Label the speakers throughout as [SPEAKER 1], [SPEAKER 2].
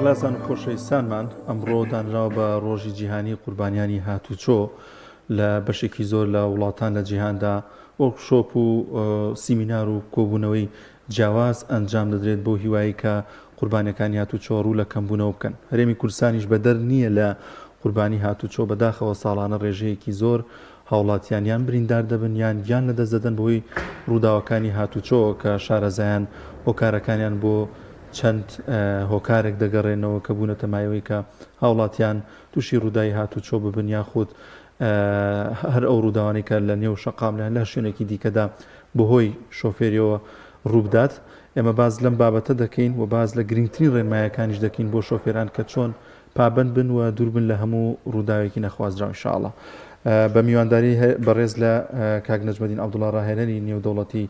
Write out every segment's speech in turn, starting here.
[SPEAKER 1] بەڵێزان و خۆشەویستانمان ئەمڕۆ دانراوە بە ڕۆژی جیهانی قوربانیانی هاتوچۆ لە بەشێکی زۆر لە وڵاتان لە جیهاندا وەرکشۆپ و سیمینار و کۆبوونەوەی جیاواز ئەنجام دەدرێت بۆ هیوایی کە قوربانیەکانی هاتوچۆ ڕوو لە کەمبوونەوە بکەن. هەرێمی کوردستانیش بەدەر نییە لە قوربانی هاتوچۆ، بەداخەوە ساڵانە ڕێژەیەکی زۆر هاوڵاتیان بریندار دەبن یان لەدەست دەدەن بۆی ڕووداوەکانی هاتوچۆ کە شارەزایان هۆکارەکانیان بۆ چەند هۆکارێک دەگەڕێنەوە کە بوونەتە مایەوەی کە هاوڵاتیان تووشی ڕووداوی هاتوچۆ ببن یاخود هەر ئەو ڕووداوانی کە لە نێو شەقام لە شوێنێکی دیکەدا بەهۆی شۆفێریەوە ڕووبدات. ئێمە باز لەم بابەتە دەکەین و باز لە گرنگترین ڕێنمایەکانیش دەکەین بۆ شۆفێران کە چۆن پابند بن و دوور بن لە هەموو ڕووداوێکی نەخوازراو ئینشاءڵڵا. بە میوانداری بەڕێز لە کاک نەجمەدین عەبدوڵڵا ڕاهێنەری نێودەوڵەتی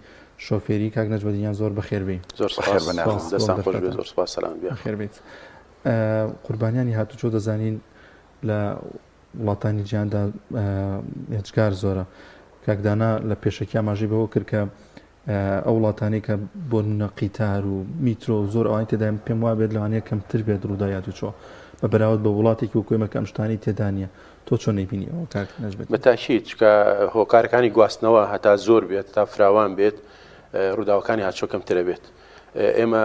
[SPEAKER 1] شۆفێری. کاک نەجمەدینیان زۆر بەخێر بێ.
[SPEAKER 2] زۆر سپاس دەستان خۆش بێ. زۆر سپاس. سەلام بێ.
[SPEAKER 1] بەخێر بێت. قوربانیانی هاتوچۆ دەزانین لە وڵاتانی جیهاندا هێچکار زۆرە. کاکدانا لە پێشەکی ئاماژەی بەوە کرد کە ئەو وڵاتانی کە بۆ قیتار و میترۆ و زۆر ئەوانی تێدا پێم وا بێت لەوانەیە کەمتر بێت ڕووداوی هاتوچۆ بە بەراورد بە وڵاتێکی وەکو ئێمە کە ئەم شتانی تێدا نییە. تۆ چۆن نەیبینیەوە کاک نەجمەدین؟
[SPEAKER 2] بەتاکید چکە هۆکارەکانی گواستنەوە هەتا زۆر بێت تا فراوان بێت ڕووداوەکانی هاتوچۆ کەمترە بێت. ئێمە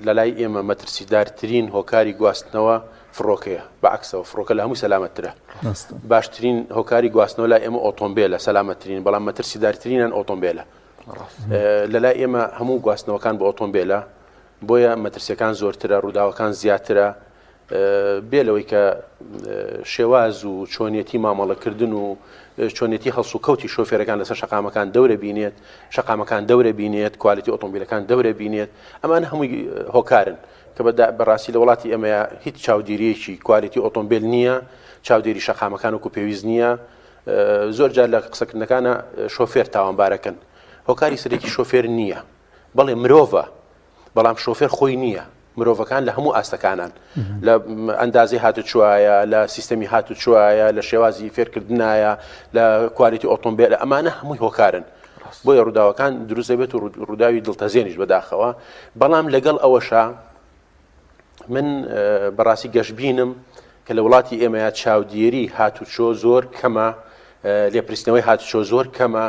[SPEAKER 2] لە لای ئێمە مەترسیدارترین هۆکاری گواستنەوە فڕۆکەیە، بەعکسەوە فڕۆکە لە هەموو سەلامەتترە. باشترین هۆکاری گواستنەوە لای ئێمە ئۆتۆمبیلە سەلامەتترین، بەڵام مەترسیدارترینان ئۆتۆمبیلە. لە لای ئێمە هەموو گواستنەوەکان بە ئۆتۆمبیلە، بۆیە مەترسیەکان زۆرترە، ڕووداوەکان زیاترە. بێلەوەی کە شێواز و چۆنیەتی مامەڵەکردن و چۆنیەتی هەڵس و کەوتی شۆفێرەکان لەسەر شەقامەکان دەورە بینێت، شەقامەکان دەورە بینێت، کوالیتی ئۆتۆمبیلەکان دەورە بینێت. ئەمان هەمووی هۆکارن کە بەڕاستی لە وڵاتی ئێمە هیچ چاودێریەکی کوالیتی ئۆتۆمبیل نییە، چاودێری شەقامەکان وەکو پێویست نییە. زۆر جار لە قسەکردنەکانە شۆفێر تاوانبارەکەن، هۆکاری سەرێکی شۆفێر نییە، بەڵێ مرۆڤە، بەڵام شۆفێر خۆی نییە. مرۆڤەکان لە هەموو ئاستەکانان، لە ئەندازی هاتوچوایە، لە سیستەمی هاتوچوایە، لە شێوازی فێرکردنایە، لە کوالیتی ئۆتۆمبیل، ئەمانە هەمووی هۆکارن. بۆیە ڕووداوەکان دروست دەبێت و ڕووداوی دڵتەزێنیش بەداخەوە. بەڵام لەگەڵ ئەوەشە من بەڕاستی گەشتبینم کە لە وڵاتی ئێمەیە چاودێری هاتوچۆ زۆر کەمە، لێپرسنەوەی هاتوچۆ زۆر کەمە.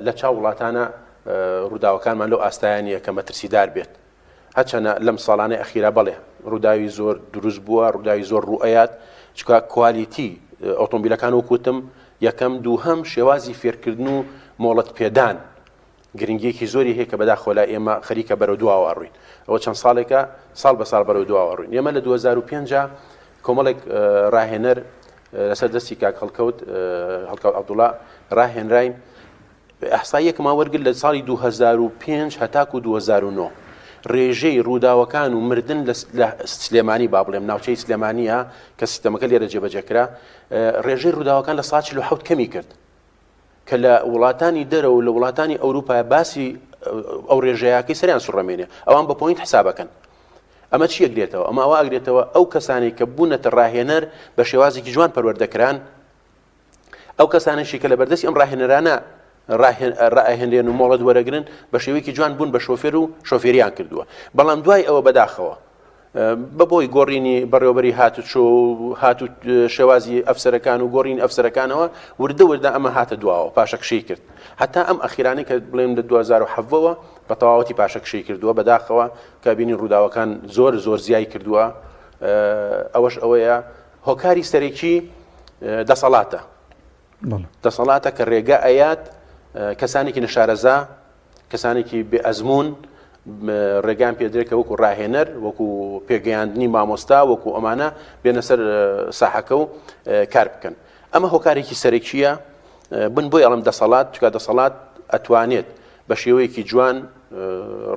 [SPEAKER 2] لە چاو وڵاتانە ڕووداوەکانمان لەو ئاستایانیە کە مەترسیدار بێت. هەچەنە لەم ساڵانەی ئەخیرا بەڵێ ڕووداوی زۆر دروست بووە، ڕووداوی زۆر ڕوئەیات، چکە کوالیتی ئۆتۆمبیلەکان وەکوتم یەکەم دووهەم شێوازی فێرکردن و مۆڵەت پێدان گرنگیەکی زۆری هەیە کە بەداخەوە لای ئێمە خەریکە بەرەو دواوە ڕووین. ئەوە چەند ساڵێکە ساڵ بە ساڵ بەرەو دواوە ڕووین. ئێمە لە 2005 کۆمەڵێک ڕاهێنەر لەسەر دەستی کاک هەڵکەوت عەبدوڵڵا ڕاهێنراین ئەحساییەکمان وەرگرت لە ساڵی 2005 هەتاکو 2009 ڕێژەی ڕووداوەکان و مردن لە سلێمانی با بڵێم ناوچەی سلێمانیە کە سیستەمەکە لێرە جێبەجێکرا، ڕێژەی ڕووداوەکان لە 147 کەمی کرد کە لە وڵاتانی دەرەوە و لە وڵاتانی ئەوروپا باسی ئەو ڕێژەیەکەی سەریان سوڕەمێنێ. ئەوان بە پۆینت حسابەکەن. ئەمە چی ئەگرێتەوە؟ ئەمە ئەوە ئەگرێتەوە ئەو کەسانی کە بوونەتە ڕاهێنەر بە شێوازێکی جوان پەروەردەکران، ئەو کەسانێکی کە لە بەردەستی ئەم ڕاهێنەرانە ڕائهێنرێن و مۆڵەت وەرەگرن بە شێوەیەکی جوان بوون بە شۆفێر و شۆفێریان کردووە. بەڵام دوای ئەوە بەداخەوە بەبۆی گۆڕینی بەڕێوەبەری هاتوچۆ و شێوازی ئەفسەرەکان و گۆڕینی ئەفسەرەکانەوە وردە ئەمە هاتە دواوە پاشەکشەی کرد. هەتا ئەم ئەخیرانەی کە بڵێم لە 2007ەوە بە تەواوەتی پاشەکشەی کردووە بەداخەوە کە بینی ڕووداوەکان زۆر زیای کردووە. ئەوەش ئەوەیە هۆکاری سەرێکی دەسەڵاتە کە ڕێگە ئەیات کەسانێکی نەشارەزا، کەسانێکی بێ ئەزمون ڕێگان پێدرێت کە وەکو ڕاهێنەر، وەکو پێگەیاندنی مامۆستا، وەکو ئەمانە بێنە سەر ساحەکە و کار بکەن. ئەمە هۆکارێکی سەرێکیە بن بۆی ئەڵم دەسەڵات، چکە دەسەڵات ئەتوانێت بە شێوەیەکی جوان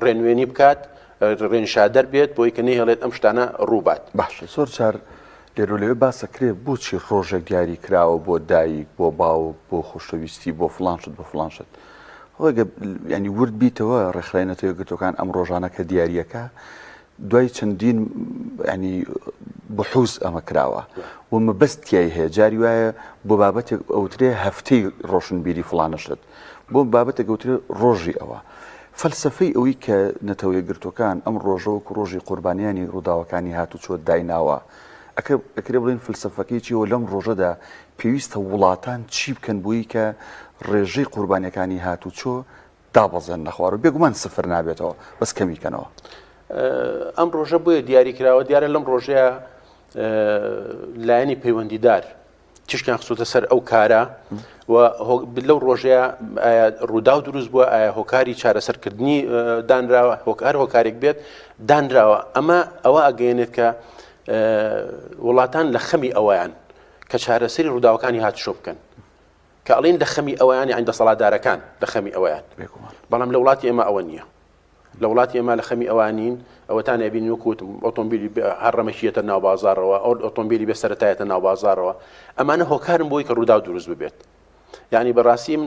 [SPEAKER 2] ڕێنوێنی بکات، ڕێنشادەر بێت بۆی کە نەیهێڵێت ئەم شتانە ڕووبات.
[SPEAKER 3] باشە. زۆر جار لێرولێوێ باسەکرێت بۆچی ڕۆژێک دیاری کراوە بۆ دایک، بۆ باوک، بۆ خۆشەویستی، بۆ فڵانشت بۆ فڵانشت، ینی ورد بیتەوە ڕێکخراینەتە یەکگرتوەکان ئەم ڕۆژانە کە دیاریەکە دوای چەندین ینی بحوث ئەمە کراوە و مەبەستیای هەیە. جاری وایە بۆ بابەتێک ئەوترێ هەفتەی ڕۆشنبیری فڵانەشت، بۆ بابەتێک ئەوترێ ڕۆژی ئەوە. فەلسفەی ئەوەی کە نەتەوە یەکگرتوەکان ئەم ڕۆژەوە و ڕۆژی قوربانیانی ڕووداوەکانی هاتوچۆ دایناوە ئەکرێ بڵێن فلسفەکەی چیەوە لەم ڕۆژەدا پێویستە وڵاتان چی بکەن بووی کە ڕێژەی قوربانیەکانی هاتوچۆ دابەزێن نەخوار و بێگومان سفر نابێتەوە بەس کەمیکەنەوە.
[SPEAKER 2] ئەم ڕۆژە بۆیە دیاری کراوە دیارە لەم ڕۆژەیە لایەنی پەیوەندیدار تیشکیان خستوتە سەر ئەو کارە و لەو ڕۆژەیە ڕوودا و دروست بووە ئایا هۆکاری چارەسەرکردنی دانراوە هۆکارێک بێت دانراوە ئەمە ئەوە ئەگەیەنێت کە وڵاتان لە خەمی ئەویان کە چارەسەری ڕووداوەکانی هاتوچۆ بکەن کە ئەڵێن لە خەمی ئەویان یان دەسەڵاتدارەکان لە خەمی ئەویان بەڵام لە وڵاتی ئێمە ئەوە نییە لە وڵاتی ئێمە لە خەمی ئەوانین ئەوەتان ئەبین وەکوتم ئۆتۆمبیلی هەر ڕەمەشیەتە ناو بازارەوە ئەو ئۆتۆمبیلی بێ سەرەتایەتە ناو بازارەوە ئەمانە هۆکارن بۆی کە ڕوودا و دروست ببێت یعنی بەڕاستیم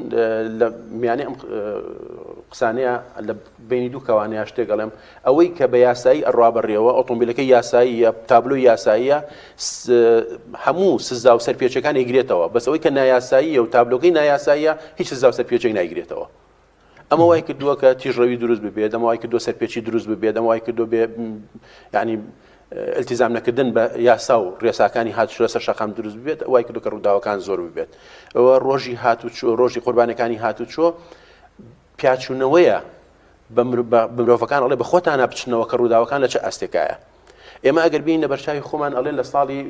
[SPEAKER 2] لە میانەی ئەم قسانەیە لە بینی دوو کەوانەیە شتێک گەڵێم ئەوەی کە بە یاسایی ئەڕوا بەڕێوە ئۆتۆمبیلەکەی یاساییە تابلۆی یاساییە هەموو سزا و سەرپێچەکان ئەیگرێتەوە بەس ئەوەی کە نایاساییە و تابلۆکەی نایاساییە هیچ سزا و سەرپێچێک نایگرێتەوە ئەمە وای کردووە کە تیژڕەوی دروست ببێت ئەمە وای کردووە سەرپێچی دروست ببێت ئەمە وای کردووە بێ ینی التیزام نەکردن بە یاسا و ڕێساکانی هاتوچۆ سەر شەقام دروست ببێت وای کردو کە ڕووداوەکان زۆر ببێت ئەوە ڕۆژی هاتوچۆ ڕۆژی قوربانەکانی هاتوچۆ پیاچوونەوەیە بە مرۆڤەکان ئەڵێ بە خۆتانە بچنەوە کە ڕووداوەکان لە چه ئەستێکایە ئێمە ئەگەر بینە بەرچاوی خۆمان ئەڵێن لە ساڵی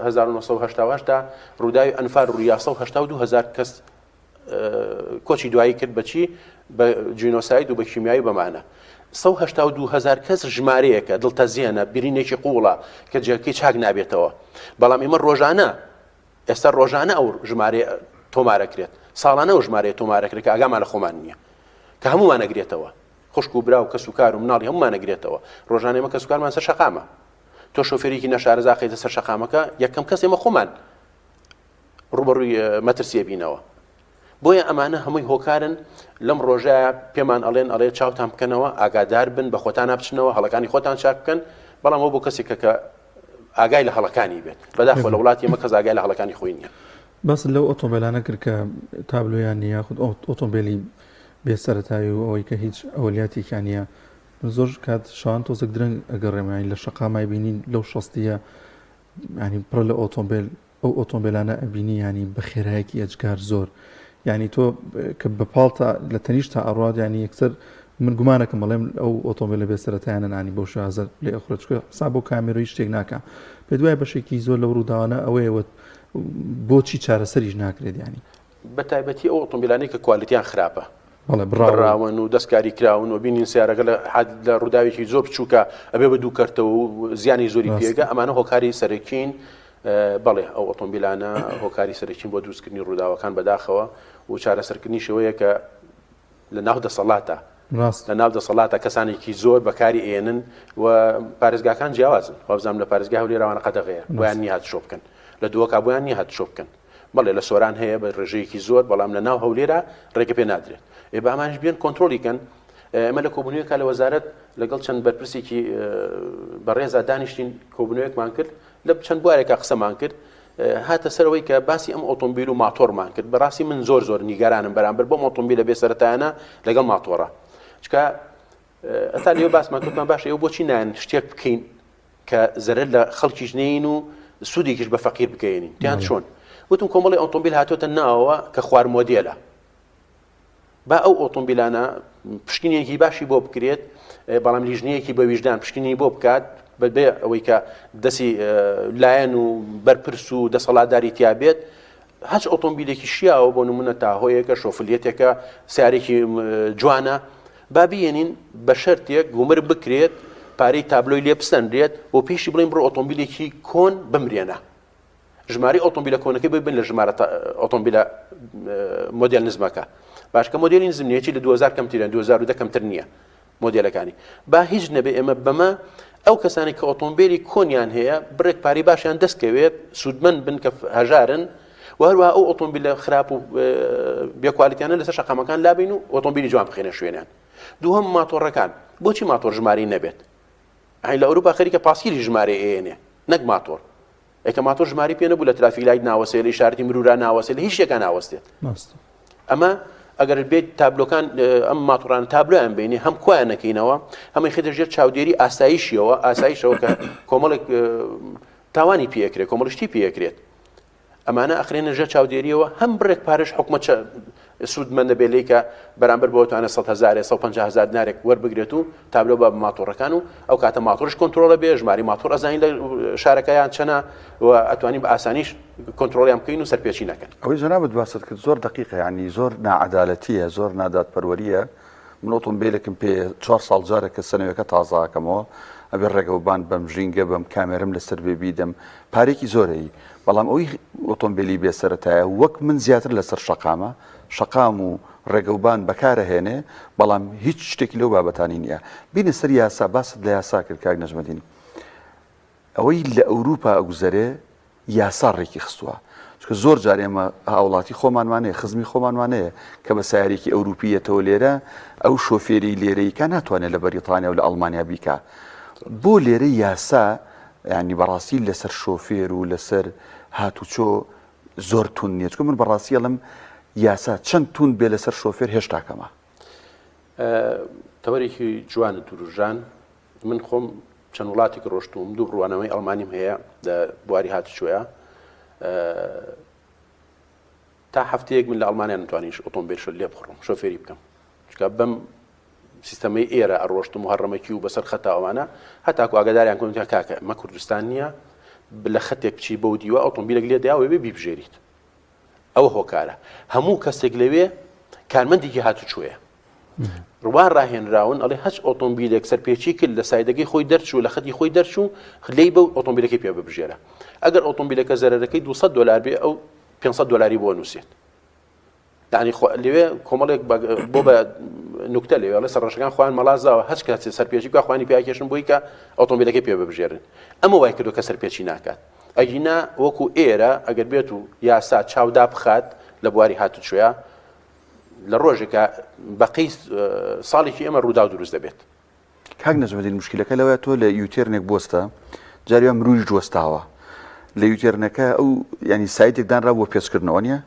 [SPEAKER 2] 1970 ڕووداوی ئەنفار و ریاسە و 82,000 کەس کۆچی دوایی کرد بەچی بە جینۆساید و بە کیمیایی بەمانە 182,000 کەس ژمارەیەکە دڵتەزیێنە برینێکی قوڵە کە جێگەکەی چاک نابێتەوە بەڵام ئێمە ڕۆژانە ئێستا ڕۆژانە ئەو ژمارە تۆمارەکرێت ساڵانە ئەو ژمارەیە تۆمارەکرێت کە ئاگامان لە خۆمان نییە کە هەمومان نەگرێتەوە خوشک و برا و کەس و کار و مناڵی هەمومان نەگرێتەوە ڕۆژانە ئێمە کەس و کارمان سەر شەقامە تۆ شۆفێرێکی نەشارەزا قەیتە سەر شەقامەکە یەکەم کەس ئێمە خۆمان ڕوبەڕووی مەترسیە بینەوە بۆیە ئەمانە هەمووی هۆکارن لەم ڕۆژەیە پێمان ئەڵێن ئەڵێ چاوتان بکەنەوە ئاگادار بن بە خۆتان نابچنەوە هەڵەکانی خۆتان چاک بکەن بەڵام ئەو بۆ کەسێکە کە ئاگای لە هەڵەکانی بێت بەداخەوە لە وڵاتی ئێمە کەس ئاگای لە هەڵەکانی خۆی نییە
[SPEAKER 1] بەس لەو ئۆتۆمبیلانە کرد کە تابلۆیان نیە خود ئۆتۆمبیلی بێسەرەتایی و ئەوەی کە هیچ ئەولیاتێکیان نیە زۆر کات شان تۆزێک درەنگ ئەگەڕێمانی لە شەقامای بینین لەو شەستیە ینی پڕ لە ئۆتۆمبیل ئەو ئۆتۆمبیلانە ئەبینی ینی بە خێرایەکی ئەجگار زۆر ینی تۆ کە بە پاڵتە لە تەنیشت تا ئەڕات ینی یەکسەر من گومانەکەم بەڵێم ئەو ئۆتۆمبیلە بێسەرەتایانە نانی بۆ شازە لێ ئەخرەچکە سا بۆ کامێرۆی شتێک ناکە پێ دوای بەشێکی زۆر لە ڕووداوانە ئەوەیەوە بۆچی چارەسەریش ناکرێت ینی
[SPEAKER 2] بە تایبەتی ئەو ئۆتۆمبیلانەی کە کوالیتیان خراپە
[SPEAKER 1] بڕاون
[SPEAKER 2] و دەستکاری کراون و بینین سیارەکە لە ڕووداوێکی زۆر بچووکە ئەبێ بە دوو کەرتەوە و زیانی زۆری پێگە ئەمانە هۆکاری سەرەکین بەڵێ ئەو ئۆتۆمبیلانە هۆکاری سەرەکین بۆ دروستکردنی ڕووداوەکان بەداخەوە و چارەسەرکردنی شەوەیە کە لە ناو دەسەڵاتە لە ناو دەسەڵاتە کەسانێکی زۆر بەکاری ئێنن و پارێزگاکان جیاوازن وابزانام لە پارێزگا هەولێرەوانە قەدەغەیە بۆیان نیە هاتوچۆ بکەن لە دووەکە بۆیان نیە هاتوچۆ بکەن بەڵێ لە سۆران هەیە بە ڕێژەیەکی زۆر بەڵام لە ناو هەولێرە ڕێگە پێ نادرێت بە ئەمانش بێن کۆنتترۆلیکەن ئەمە لە کۆبوونەوەیەکە لە وەزارەت لەگەڵ چەند بەرپرسێکی بەڕێزا دانیشتین کۆبوونەوەیەکمان کرد لە چەند بوارێکە قسەمان کرد هاتە سەرەوەی کە باسی ئەم ئۆتۆمبیل و ماتۆرمان کرد بەڕاستی من زۆر نیگەرانم بەرامبەر بۆم ئۆتۆمبیلە بێسەرەتایانە لەگەڵ ماتۆڕە چکە ئەتا لێو باسمان کردمان باشە ئێوە بۆچی نان شتێک بکەین کە زەرەر لە خەڵکیش نین و سوودێکیش بە فەقیر بکەینین دیان چۆن وتم کۆمەڵی ئۆتۆمبیل هاتوۆتە ناوەوە کە خوار مۆدێلە با ئەو ئۆتۆمبیلانە پشکنێکی باشی بۆ بکرێت بەڵام لیژنەیەکی بە ویژدان پشکنی بۆ بکات بەبێ ئەوەی کە دەستی لایەن و بەرپرس و دەسەڵاتداری تیا بێت هەچ ئۆتۆمبیلێکی شیاوە بۆ نمونە تاهۆیەکە شۆفلیەتێکە سیارێکی جوانە با بێنین بە شەرتێک گومر بکرێت پارەی تابلۆی لێ بستەندرێت بۆ پێشی بڵین بڕۆ ئۆتۆمبیلێکی کۆن بمرێنە ژماری ئۆتۆمبیلە کۆنەکەی ببن لە ژمارە ئۆتۆمبیلە مۆدێل نزمەکە باشکە مۆدێلی نزمنیەکی لە 2000 کەمترە 2010 کەمتر نییە مۆدێلەکانی با هیچ نەبێ ئێمە بەمە ئەو کەسانی کە ئۆتۆمبیلی کۆنیان هەیە بڕێک پارەی باشیان دەستکەوێت سوودمەند بن کە هەژارن و هەروە ئەو ئۆتۆمبیلە خراپ و بێکوالیتیانە لەسەر شەقامەکان لابین و ئۆتۆمبیلی جوان بخێنە شوێنیان دووهەم ماتۆڕەکان بۆچی ماتۆر ژماری نەبێت ئەی لە ئەوروپا خەریکە پاسکیلی ژمارە ئێنێ نەک ماتۆر ئەکە ماتۆر ژماری پێ نەبوو لە ترافیک لایت ناوەسێت لە ئیشارەتی مرورە ناوەسێت لە هیچ شتێکە ناوەستێت ئەمە ئەگەر بێت تابلۆکان ئەم ماتۆڕان تابلۆیان بینی هەم کویان نەکەینەوە هەمەی خێتەژێت چاودێری ئاسایشەوە کە کۆمەڵێک تاوانی پێکرێت کۆمەڵشتی پێکرێت ئەمانە ئەخرێنە ژە چاودێریەوە هەم بڕێک پارێش حکومە سوودمەندە بێ لێکە بەرامبەر بۆتوانە 100,000 150,000 دینارێک وەربگرێت و تابلۆ بە ماتۆڕەکان و ئەو کاتە ماتۆڕش کۆنتترۆلە بێ ژماری ماتۆر ئەزانین لە شارەکەیان چەنە و ئەتوانین بە ئاسانیش کۆنتترۆلیان بکەین و سەرپێچی نەکەن.
[SPEAKER 3] ئەوەی جەنابەت باست کرد زۆر دقیقە، ینی زۆر نائەدالەتیە، زۆر نادادپەروەریە. من ئۆتۆمبیلێکم پێ 4 ساڵ جارێکە سنەوەکە تازاکەمەوە ئەبێ ڕێگەوبان بەم ژینگە بەم کامێرم لەسەر بێبیدەم پارێکی زۆرەی، بەڵام ئەوی ئۆتۆمبیلی بێسەرەتایە وەک من زیاتر لەسەر شەقام و ڕێگەوبان بەکارەهێنێ، بەڵام هیچ شتێکی لەو بابەتانی نییە. بینە سەر یاسا باست لە یاسا کرد کاک نەجمەدین، ئەوەی لە ئەوروپا ئەگوزەرێ یاسا ڕێکی خستووە، چکە زۆر جار ئێمە هاوڵاتی خۆمانوانەیە خزمی خۆمانوانەیە کە بە سیارێکی ئەوروپیەتەوە لێرە ئەو شۆفێری لێرەیکە ناتوانێت لە بەریتانیا و لە ئەڵمانیا بیکە. بۆ لێرە یاسا ینی بەڕاستی لەسەر شۆفێر و لەسەر هاتوچۆ زۆر تون نییە، چکە من بەڕاستی ئەڵم یاسا چەند تون بێ لەسەر شۆفێر هێشتا کەمە.
[SPEAKER 2] تەوەرێکی جوانە دوروژان، من خۆم چەند وڵاتێک ڕۆشتوم، دوو ڕوانەوەی ئەڵمانیم هەیە لە بواری هاتوچۆیە، تا هەفتەیەک من لە ئەڵمانیا نتوانیش ئۆتۆمبیل لێ بخڕم شۆفێری بکەم، چکە بەم سیستەمەی ئێرە ئەڕۆشتم و هەڕەمەکی و بەسەر خەتا ئەوانە هەتاکو ئاگاداریان کۆنتیا کاکە ئەمە کوردستان نییە لە خەتێک بچی بەو دیوە ئۆتۆمبیلێک لێ داوێ بێ بیبژێریت. ئەوە هۆکارە، هەموو کەسێک لەوێ کارمەندێکی هاتوچۆیە ڕوان ڕاهێنراون ئەڵێ هەچ ئۆتۆمبیلێک سەرپێچی کرد لە سایدەکەی خۆی دەرچوو لە خەتی خۆی دەرچوو لێی بەو ئۆتۆمبیلەکەی پێ ببژێرە. ئەگەر ئۆتۆمبیلەکە زەرەرەکەی $200 بێ ئەو $500 بۆ نووسێت. یعنی لەوێ کۆمەڵێک بۆ بە نوکتە لێوێ ئەڵێ سەرڕەشەکان خوان مەڵازاوە هەچ کات سەرپێچی بکە خوانی پیاکێشن بۆی کە ئۆتۆمبیلەکەی پێ ببژێرن. ئەمە وای کردو کە سەرپێچی ناکات. ئەگینا وەکو ئێرە ئەگەر بێت و یاسا چاودا بخات لە بواری هاتوچۆیە لە ڕۆژێکە بەقەی ساڵێکی ئێمە ڕوودا و دروست دەبێت.
[SPEAKER 3] کاک نەجمەدین مشکلەکە لەوەیە تۆ لە یوتێرنێک بۆستە جاریوە مرویش جوەستاوە لە یوتێرنەکە ئەو ینی سایتێک دانرا بۆ پێچکردنەوە نیە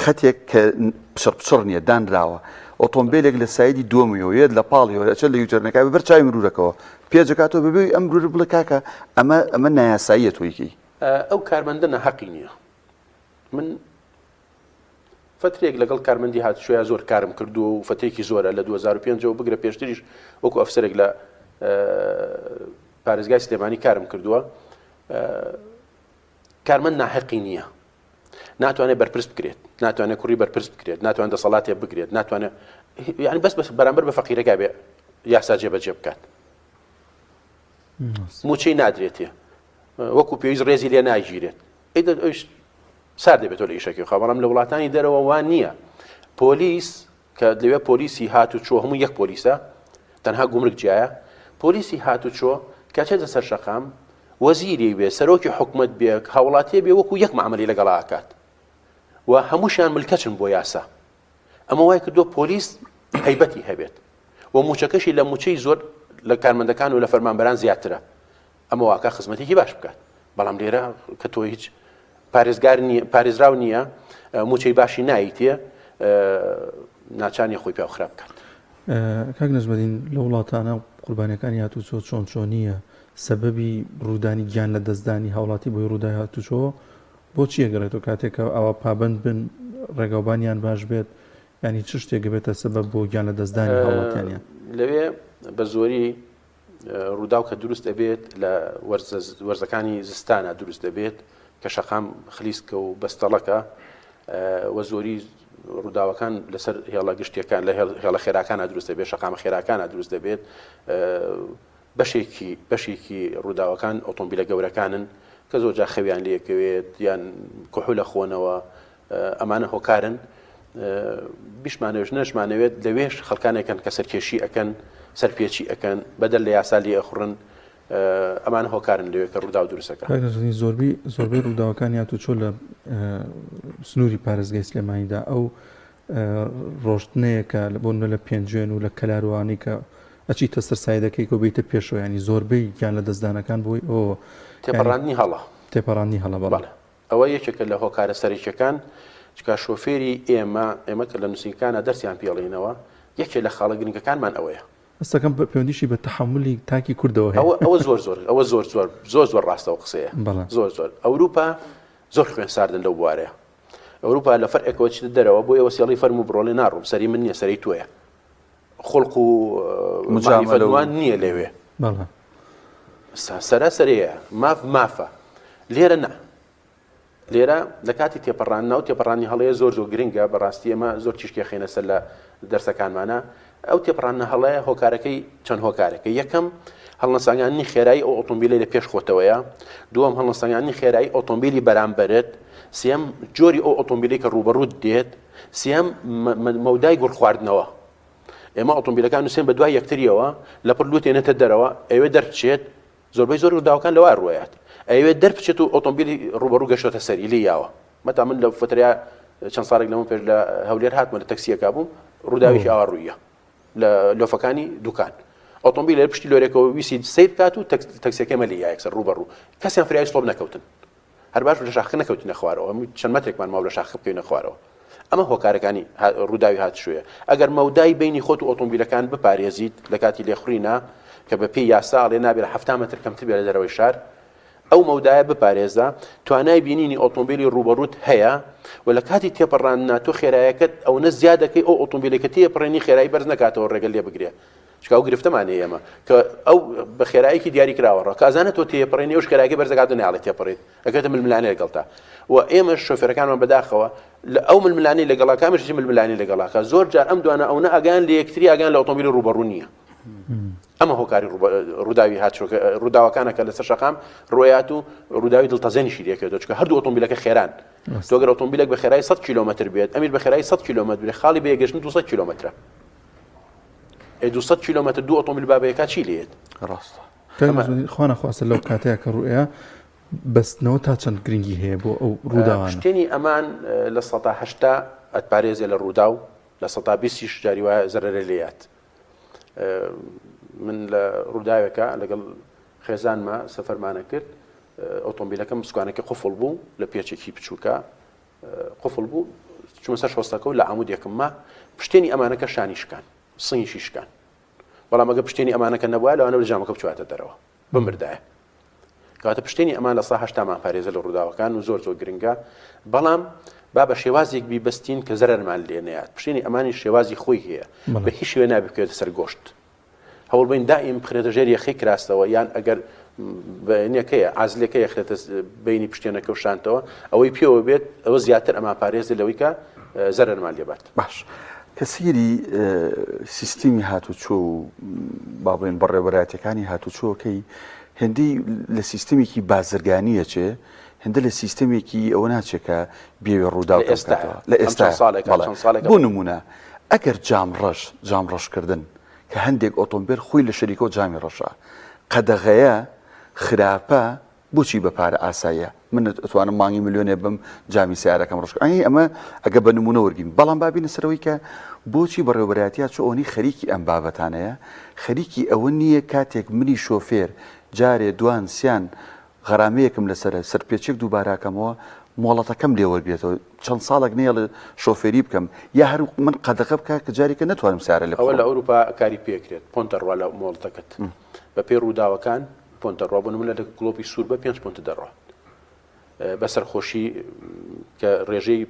[SPEAKER 3] خەتێک کە پچڕ نییە دانراوە ئۆتۆمبیلێک لە سایدی دۆمیەوەیە لە پاڵیەوە چ لە یوتێرنەکە ببەر چاوی مرورەکەەوە پێجەکاتەوە ببێ ئەم مرور بڵێ کاکە ئەمە نایاساییە تۆیکی.
[SPEAKER 2] ئەو کارمەندە نەحەقی نییە. من فترێک لەگەڵ کارمەندی هاتوچۆیە زۆر کارم کردو و فتێکی زۆرە لە 2005 بگرە پێشتریش وەکو ئەفسەرێک لە پارێزگای سلێمانی کارم کردووە. کارمەند ناحەقی نییە، ناتوانێت بەرپرس بکرێت، ناتوانێت کوڕی بەرپرس بکرێت، ناتوانێت دەسەڵاتێ بگرێت، ناتوانێت یعنی بەس بەرامبەر بە فەقیرەکە بێ یاسا جێبەجێ بکات. موچەی نادرێتێ وەکو پێویست ڕێزی لێ ناگیرێت. سار دەبێتەوە لە ئیشەکەی خۆ، بەڵام لە وڵاتانی دەرەوە وان نییە. پۆلیس کە لەوێ پۆلیسی هاتوچۆ هەموو یەک پۆلیسە، تەنها گومرگ جیایە. پۆلیسی هاتوچۆ کاتێ سەر شەقام وەزیری بێ سەرۆکی حکومەت بێ هاوڵاتیە بێ وەکو یەک معاملەی لەگەڵ ئاکات و هەمووشیان ملکەچن بۆ یاسا. ئەمە وای کردو پۆلیس هەیبەتی هەبێت و موچەکەشی لە موچەی زۆر لە کارمەندەکان و لە فەرمانبەران زیاترە. ئەمە واکە خزمەتێکی باش بکات، بەڵام لێرە کە تۆ هیچ پارێزراو نییە موچەی باشی نایتێ ناچانی خۆی پێ خراپ بکات.
[SPEAKER 1] کاک نەجمەدین لە وڵاتانە قوربانیەکانی هاتوچۆ چۆنیە سەبەبی ڕوودانی گیان لە دەستدانی هاوڵاتی بۆی ڕوودای هاتوچۆ بۆچی ئەگەڕێتەوە کاتێکە ئەوە پابند بن ڕێگەوبانیان باش بێت، ینی چ شتێک بێتە سەبەب بۆ گیان لە دەستدانی هاوڵاتیانیان؟
[SPEAKER 2] لەوێ بە زۆری ڕووداو کە دروست دەبێت لە وەرزەکانی زستانە دروست دەبێت کە شەقام خلیسکە و بەستەڵەکە وە زۆری ڕووداوەکان لەسەر هێڵە گشتیەکان لە هێڵە خێراکانە دروست دەبێت، شەقامە خێراکانە دروست دەبێت. بەشێکی ڕووداوەکان ئۆتۆمبیلە گەورەکانن کە زۆرجا خەویان لێکەوێت یان کوحولە خۆنەوە، ئەمانە هۆکارن. بیشمانەوێش نەشمانەوێت لەوێش خەڵکانێکن کە سەرکێشی ئەکەن سەرپێچی ئەکەن بەدەل لە یاسا لێ ئەخڕن، ئەمانە هۆکارن لەوێ کە ڕوودا و دروستەکە.
[SPEAKER 1] زۆربەی ڕووداوەکانی هاتوچۆ لە سنووری پارێزگای سلێمانیدا ئەو ڕۆشتنەیەکە بۆ لە پێنجێن و لە کەلاروانی کە ئەچیتە سەر سایدەکەی کە بیتە پێشەوە، ینی زۆربەی گیان لە دەستدانەکان بۆی
[SPEAKER 2] تێپەڕاندنی هەڵە
[SPEAKER 1] بەڵێ
[SPEAKER 2] ئەوە یەکێکە لە هۆکارە سەرێکیەکان چکە شۆفێری ئێمە کە لە نووسینەکانە دەرسیان پێڵێنەوە یەکێک لە خاڵە گرنگەکانمان ئەوەیە.
[SPEAKER 1] ئەستەکەم پەیوەندیشی بە تەحملی تاکی کوردەوە هەیە.
[SPEAKER 2] ئەوە زۆر ڕاستەوە قسەیە زۆر ئەوروپا زۆر خوێن ساردن لەو بوارەیە. ئەوروپا لە فەرقێکەوە چیت دەرەوە بۆ ئێوە سێڵی فەرمو بڕۆڵێ ناڕۆم سەری من نییە سەری تۆیە خۆڵق و مجاملەوان نییە لەوێ سەرەسەرەیە مافە لێرە نا لێرە لە کاتی تێپەڕاننا و تێپەڕانی هەڵەیە زۆر گرنگە بەڕاستی ئێمە زۆر چشکی خێنە سەر لە دەرسەکانمانە ئەو تێپەڕانە هەڵەیە هۆکارەکەی چەند هۆکارەکە یەکەم هەڵنەسانیانی خێرایی ئەو ئۆتۆمبیلی لە پێش خۆتەوەیە دووەم هەڵنەسانیانی خێرایی ئۆتۆمبیلی بەرامبەرت سێم جۆری ئەو ئۆتۆمبیلی کە ڕوبەڕووت دێت سێم مەودای گوڵ خواردنەوە ئێمە ئۆتۆمبیلەکان نووسێن بە دوای یەکتریەوە لە پڕ لوتێنێتە دەرەوە ئەوێ دەرچێت زۆربەی زۆر داوەکان لەوای ڕوایەت ئەوێ دەربچێت و ئۆتۆمبیلی ڕوبەڕوو گەشتۆتە سەری لی یاوە مەتا من لە فتریا چەند ساڵێک لەمە پێش لە هەولێر هاتمە لە تەکسیەکە بووم ڕووداویشی ئاوا ڕوویە لە لۆفەکانی دوکان ئۆتۆمبیل لە پشتی لۆرێکەوە ویسی سەیر بکات و تەکسیەکە مەلی یەکسەر ڕوبەڕوو کەسیان فریای ستۆپ نەکەوتن هەر باش لە شاخ نەکەوتنە خوارەوە چەند مەترێکمان ماوە لە شاخ بکەوینە خوارەوە ئەمە هۆکارەکانی ڕووداوی هاتشوێ ئەگەر مەودای بینی خۆت و ئۆتۆمبیلەکان بپارێزیت لە کاتی لێخوڕینە کە بە پێی یاسا ئەڵێ نابێت 7 مەتر کەمتر بێت لە دەرەوەی شار ئەو مەودایە بپارێزە توانای بینینی ئۆتۆمبیلی ڕوبەڕووت هەیە و لە کاتی تێپەڕاندنا تۆ خێرایەکەت ئەو نە زیادەکەی ئەو ئۆتۆمبیلێکە تێپەڕێنی خێرایی بەرز نکاتەوە ڕێگەل لێ بگرێ چکە ئەو گرفتەمانەیە ئێمە کە ئەو بە خێراییکی دیاری کراوەڕە کازانە تۆ تێپەڕێنی ئەو خێراییەکە بەرزەکات ناڵێت تێپەڕێت ئەکەتە ململانێ لەگەڵتا و ئێمە شۆفێرەکانمان بەداخەوە لە ئەو ململانی لەگەڵا کامشی ململانی لەگەڵاکە زۆر جار ئەم دوانە ئەو نە ئەگەیان لە یەکتری ئەگەیان لە ئۆتۆمبیلی ڕوبەڕوو نییە ئەمە هۆکاری ڕووداوی ڕووداوەکانە کە لەسەر شەقام ڕۆیات و ڕووداوی دڵتەزێنی شیرەکەوێتەوە چکە هەردوو ئۆتۆمبیلەکە خێران تۆ ئەگەر ئۆتۆمبیلێک بە خێرایی 100 کیلۆمەتر بێت ئەمیر بە خێرایی 100 کیلۆمەتر بێت خاڵی بە یەگەشتن 200 کیلۆمەترە 200 کیلۆمەتر دوو ئۆتۆمبیل بابەیەکە چی لێت
[SPEAKER 3] ڕاستە
[SPEAKER 1] خوانە خواستە لەو کاتەیە کە ڕوئەیە بەستنەوە تا چەند گرنگی هەیە بۆ ئەو ڕووداوانە
[SPEAKER 2] شتێنی ئەمان لە 180 ئەتپارێزێ لە ڕوودا و لە 120 جاری وایە زەرەرە لێیات من لە ڕووداوێکە لەگەڵ خێزانمە سەفەرمانە کرد ئۆتۆمبیلەکەم سوکانەکە قفڵ بوو لە پێچێکی بچووکە قفڵ بوو چوومە سەر شۆستەکە و لە عمودێکممە پشتێنی ئەمانەکە شانی شکان سنگیشی شکان بەڵام ئەگە پشتێنی ئەمانەکە نەبووە لەوانە لە جامەکە بچواتە دەرەوە بمردایە کەواتە پشتێنی ئەمان لە 180مان پارێزە لە ڕووداوەکان و زۆر گرنگە بەڵام با بە شێوازێک بیبەستین کە زەرەرمان لێ نەیات پشتێنی ئەمانی شێوازی خۆی هەیە بە هیچ شوێ نابێت سەر گۆشت هەوڵ بین دائیم بخرێتە ژێر یەخی کراستەوە یان ئەگەر بەنیەکەیە ئازلەکە یەخرێتە بینی پشتێنەکە و شانتەوە ئەوەی پێوە بێت ئەوە زیاتر ئەمان پارێزە لەوەی کە زەرەرمان لێبات
[SPEAKER 3] باش کە سیری سیستمی هاتوچۆ و با بڵێن بەڕێوەبەراتەکانی هاتوچۆکەی هەندی لە سیستمێکی بازرگانیە چێ هەندە لە سیستمێکی ئەوە ناچێکە بێوێ ڕوودا لە ئێستا بۆ نمونە ئەگەر جام ڕەشکردن کە هەندێک ئۆتۆمبیل خۆی لە شەریکە و جامی ڕەشە قەدەغەیە خراپە بۆچی بە پارە ئاساییە من ئەتوانم مانگی ملیۆنێ بم جامی سیارەکەم ڕشک ئەمە ئەگە بە نمونە وەرگین بەڵام بابینە سەرەوەی کە بۆچی بەڕێوەبەراتیا چۆ ئەوەی خەریکی ئەم بابەتانەیە خەریکی ئەوە نییە کاتێک منی شۆفێر جارێ دوان سیان غەرامەیەکم لەسەر سەرپێچێک دووباراکەمەوە مۆڵەتەکەم لێ وەرگێتەوە چەند ساڵێک نییە لە شۆفێری بکەم یا هەر من قەدەغە بکە کە جارێکە نەتوانم سیارە لە
[SPEAKER 2] ئەوە لە ئەوروپا کاری پێکرێت پۆنتەڕوا لە مۆڵەتەکەت بە پێ ڕووداوەکان پۆنتەڕوا بوون لە گڵۆپی سوور بە 5 پۆنت دەڕات بەسەر خۆشی کە ڕێژەی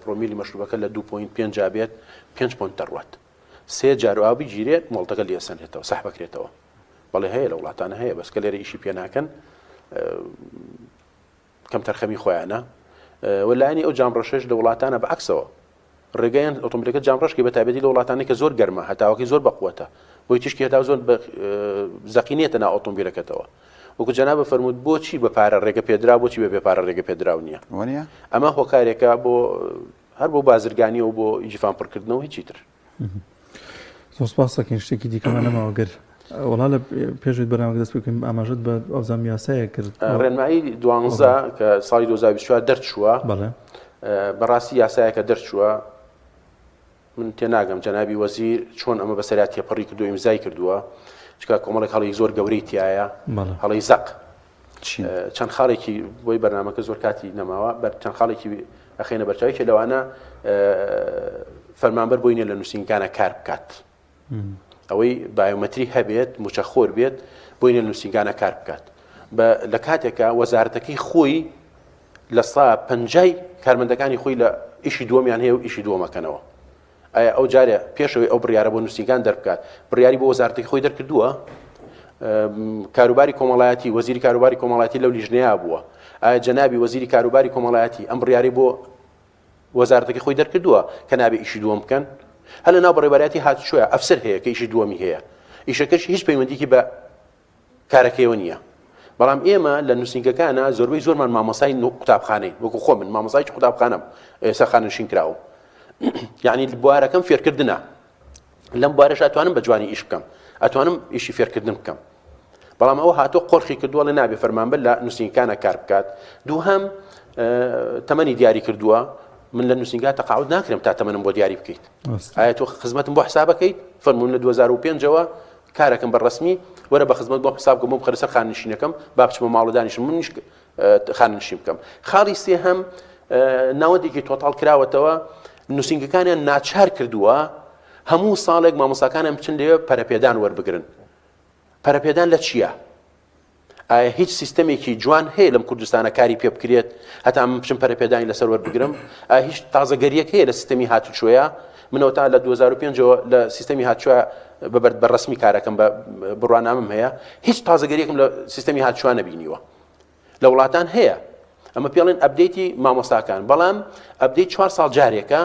[SPEAKER 2] پرۆمیلی مەشروبەکە لە 2.5 جابێت 5 پۆنت دەڕات سێ جاروابی گیرێت مۆڵەتەکە لێسەنێتەوە سەح بکرێتەوە بەڵێ هەیە لە وڵاتانە هەیە بەس کە لێرە ئیشی پێ ناکەن کەم تەرخەمی خۆیانە وەلایەنی ئەو جامڕەشەش لە وڵاتانە بەعکسەوە ڕێگەیان ئۆتۆمبیلەکە جامڕەشکی بە تایبەتی لە وڵاتانی کە زۆر گەرمە هەتاوەکی زۆر بەقووەتە بۆی تیشکی هەتا زۆر زەقینێتە ناو ئۆتۆمبیلەکەتەوە وەکو جەنابە فەرمووت بۆچی بە پارە ڕێگە پێدرا بۆچی بە پارە ڕێگە پێدراو نییە ئەمە هۆکارێکە بۆ هەر بۆ بازرگانی و بۆ ئیجیفان پڕکردنەوە هیچی تر
[SPEAKER 1] زۆر سپاس دەکەین شتێکی دیکەمان نەماوەگەر وڵا لە پێشت بەنامە دەست بکەین ئاماژەت بە ئەوزان یاسایە کرد
[SPEAKER 2] ڕێنمایی 12 کە ساڵی 2024 دەرچووە بەڕاستی یاسایەکە دەرچووە من تێناگەم جەنابی وەزیر چۆن ئەمە بەسەرات تێپەڕی کردو ئیمزای کردووە چکە کۆمەڵێک هەڵی زۆر گەورەی تایە هەڵی زەق چەند خاڵێکی بۆی بەرنامەکە زۆر کاتی نەماوە چەند خاڵێکی ئەخێنە بەرچاوی کە لەوانە فەرمانبەر بۆینە لە نووسینگانە کار بکات ئەوەی بایۆمەتری هەبێت موچەخۆر بێت بۆینە لە نووسینگانە کار بکات لە کاتێکە وەزارەتەکەی خۆی لە 150 کارمەندەکانی خۆی لە ئیشی دووەمیان هەیە و ئیشی دووەمەکەنەوە ئایا ئەو جارێ پێشەوەی ئەو بڕیارە بۆ نووسینگان دەربکات بڕیاری بۆ وەزارەتەکەی خۆی دەرکردووە کاروباری کۆمەڵایەتی وەزیری کاروباری کۆمەڵایەتی لەو لیژنەیە بووە ئایا جەنابی وەزیری کاروباری کۆمەڵایەتی ئەم بڕیاری بۆ وەزارەتەکەی خۆی دەرکردووە کە نابێ ئیشی دووەم بکەن هەر لە ناو بەڕێوەبەرەتی هاتوچۆیە ئەفسەر هەیە کە ئیشی دووەمی هەیە ئیشەکەش هیچ پەیوەندیکی بە کارەکەیەوە نییە بەڵام ئێمە لە نووسینگەکانە زۆربەی زۆرمان مامۆسای قوتابخانەی وەکو خۆ من مامۆسای قوتابخانەم ئێستا خاننشین کراوە یعنی بوارەکەم فێرکردنە لەم بوارەش ئەتوانم بە جوانی ئیش بکەم ئەتوانم ئیشی فێرکردن بکەم بەڵام ئەوە هاتۆ قۆرخی کردووە لە نابێ فەرمانبەر لە نووسینگەکانە کار بکات دووهەم تەمەنی دیاری کردووە من لە نووسینگا تەقاعود ناکرێم تا تەمەنم بۆ دیاری بکەیت ئایا تۆ خزمەتم بۆ حسابەکەیت فەرموون لە 2005ەوە کارەکەم بەڕسمی وەرە بە خزمەت بۆ حساب بکەم بۆ بخەرە سەر خاننشینەکەم با بچمە ماڵە دانیشم منیش خاننشین بکەم خاڵی سێهەم ناوەندێکی تۆتاڵ کراوەتەوە نووسینگەکانیان ناچار کردووە هەموو ساڵێک مامۆستاکانیان بچن لێوێ پەرەپێدان وەربگرن پەرەپێدان لە چییە؟ ئایا هیچ سیستەمێکی جوان هەیە لەم کوردستانە کاری پێ بکرێت هەتا من بچم پەرەپێدانی لەسەر وەربگرم ئایا هیچ تازەگەریەک هەیە لە سیستەمی هاتوچۆیە منەوە تا لە 2005ەوە لە سیستەمی هاتوچۆ بەڕسمی کارەکەم بە بڕوانامم هەیە هیچ تازەگەریەکم لە سیستەمی هاتوچۆ نەبینیوە لە وڵاتان هەیە ئەمە پێڵێن ئەپدەیتی مامۆستاکان بەڵام ئەپدەیت 4 ساڵ جارێکە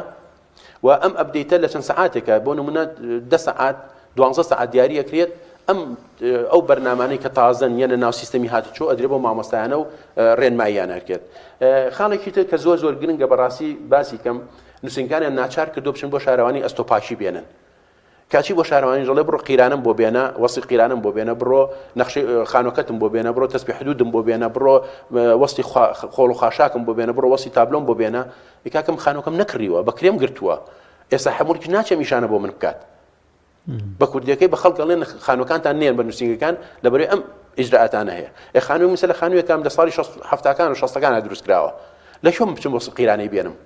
[SPEAKER 2] و ئەم ئەپدەیتە لە چەند سەعاتێکە بۆ نمونە 10 سەعات 12 سەعات دیاری ئەکرێت ئەو بەرنامانەی کە تازەن یەنە ناو سیستەمی هاتوچۆ ئەدرێ بۆ مامۆستایانە و ڕێنماییان هەرکرد خاڵێکی تر کە زۆر گرنگە بەڕاستی باسی کەم نووسینگانیان ناچار کردو بچن بۆ شارەوانی ئەستۆپاشی بێنن کاچی بۆ شارەوانی ژەڵێ بڕۆ قیرانم بۆ بێنە وەسی قیرانم بۆ بێنە بڕۆ نەخشەی خانۆکەتم بۆ بێنە بڕۆ تەسبیح حدودم بۆ بێنە بڕۆ وەستی خۆڵ و خاشاکم بۆ بێنە بڕۆ وەسی تابلۆم بۆ بێنە کاکەم خانۆکەم نەکڕیوە بە کرێم گرتووە ئێستا هەمووی ناچێ میشانە بۆ من بکات بە کوردیەکەی بە خەڵکەڵێن خانۆکانتان نێن بە نووسینگەکان لەبەرەوەی ئەم ئیجرائاتانە هەیە خانووی مثل لە خانوویەکەم لە ساڵی 70کان و 60کان دروست کراوە لە شۆم بچم بۆ قیرانەی بێنم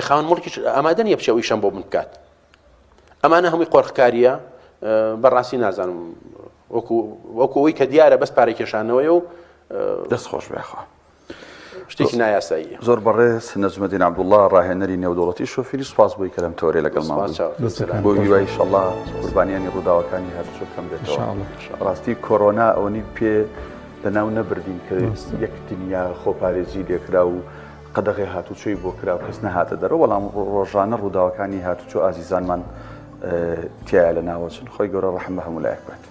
[SPEAKER 2] خاوەن مڵکیش ئامادە نییە بچێ ئیشەم بۆ من بکات ئەمانە هەمووی قۆرخکاریە بەڕاستی نازانم وەکوەوەی کە دیارە بەس پارێکێشانەوەی و
[SPEAKER 3] دەستخۆش بێخوا
[SPEAKER 2] شتێکی نایاساییە
[SPEAKER 3] زۆر بەڕێز نەجمەدین عەبدوڵڵا ڕاهێنەری نێودەوڵەتی شۆفێری سوپاس بۆی کە لەم تۆرێ لەگەڵمان بۆ هیوای ئینشەڵڵا قوربانیانی ڕووداوەکانی هاتوچۆ کەم بێتەوە ڕاستی کۆڕۆنا ئەوەی پێ لەناو نەبردین کە یەک دنیا خۆپارێزی لێکرا و قەدەغی هاتوچۆی بۆ کرا و کەس نەهاتە دەرەوە بەڵام ڕۆژانە ڕووداوەکانی هاتوچۆ ئازیزانمان تایە لە ناوەچن خۆی گەورە ڕەحم بە هەموو لایەک بێت